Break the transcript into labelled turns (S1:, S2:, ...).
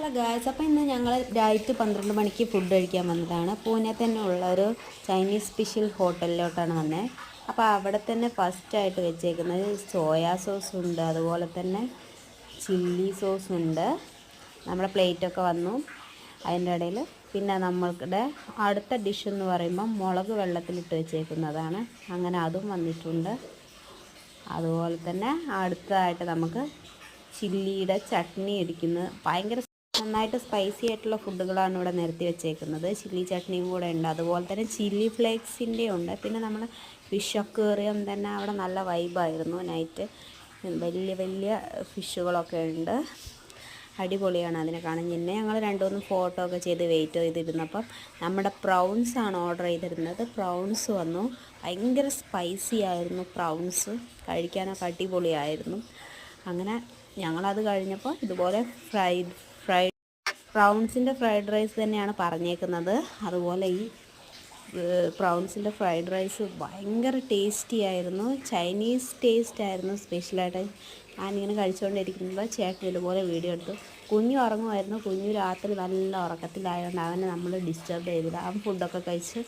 S1: Hello guys, അപ്പോൾ ഇന്ന് ഞങ്ങൾ രാത്രി 12 മണിക്ക് ഫുഡ് കഴിക്കാൻ വന്നതാണ്. പൂനെ തന്നെ ഉള്ള ഒരു ചൈനീസ് സ്പെഷ്യൽ ഹോട്ടലിലോട്ടാണ് വന്നത്. അപ്പോൾ അവിടെ തന്നെ ഫസ്റ്റായിട്ട് വെച്ചേക്കുന്നത് സോയാ സോസ് ഉണ്ട്, അതുപോലെ തന്നെ ചില്ലി സോസ് ഉണ്ട്. നമ്മുടെ പ്ലേറ്റൊക്കെ വന്നു. അതിൻ്റെ ഇടയിൽ പിന്നെ നമ്മളുടെ അടുത്ത ഡിഷ് എന്ന് പറയുമ്പോൾ മുളക് വെള്ളത്തിലിട്ട് വെച്ചേക്കുന്നതാണ്. അങ്ങനെ അതും വന്നിട്ടുണ്ട്. അതുപോലെ തന്നെ അടുത്തതായിട്ട് നമുക്ക് ചില്ലിയുടെ ചട്നി ഇരിക്കുന്നത്. ഭയങ്കര നന്നായിട്ട് സ്പൈസി ആയിട്ടുള്ള ഫുഡുകളാണ് ഇവിടെ നിരത്തി വെച്ചേക്കുന്നത്. ചില്ലി ചട്നിയും കൂടെ ഉണ്ട്, അതുപോലെ തന്നെ ചില്ലി ഫ്ലേക്സിൻ്റെ ഉണ്ട്. പിന്നെ നമ്മൾ ഫിഷ് അക്വേറിയം തന്നെ അവിടെ നല്ല വൈബായിരുന്നു. നൈറ്റ് വലിയ വലിയ ഫിഷുകളൊക്കെ ഉണ്ട്, അടിപൊളിയാണ് അതിനെ കാണാൻ. പിന്നെ ഞങ്ങൾ രണ്ടുമൂന്ന് ഫോട്ടോ ഒക്കെ ചെയ്ത് വെയിറ്റ് ചെയ്തിരുന്നപ്പം നമ്മുടെ പ്രൗൺസാണ് ഓർഡർ ചെയ്തിരുന്നത്. പ്രൗൺസ് വന്നു. ഭയങ്കര സ്പൈസി ആയിരുന്നു പ്രൗൺസ്, കഴിക്കാനൊക്കെ അടിപൊളിയായിരുന്നു. അങ്ങനെ ഞങ്ങളത് കഴിഞ്ഞപ്പോൾ ഇതുപോലെ പ്രൗൺസിൻ്റെ ഫ്രൈഡ് റൈസ് തന്നെയാണ് പറഞ്ഞേക്കുന്നത്. അതുപോലെ ഈ പ്രൗൺസിൻ്റെ ഫ്രൈഡ് റൈസ് ഭയങ്കര ടേസ്റ്റി ആയിരുന്നു, ചൈനീസ് ടേസ്റ്റ് ആയിരുന്നു സ്പെഷ്യലായിട്ട്. ഞാനിങ്ങനെ കഴിച്ചുകൊണ്ടിരിക്കുമ്പോൾ ചേട്ടൻ ഇതുപോലെ വീഡിയോ എടുത്തു. കുഞ്ഞു ഉറങ്ങുമായിരുന്നു. കുഞ്ഞു രാത്രി നല്ല ഉറക്കത്തിലായതുകൊണ്ട് അവനെ നമ്മൾ ഡിസ്റ്റർബ് ചെയ്തില്ല. അവൻ ഫുഡൊക്കെ കഴിച്ച്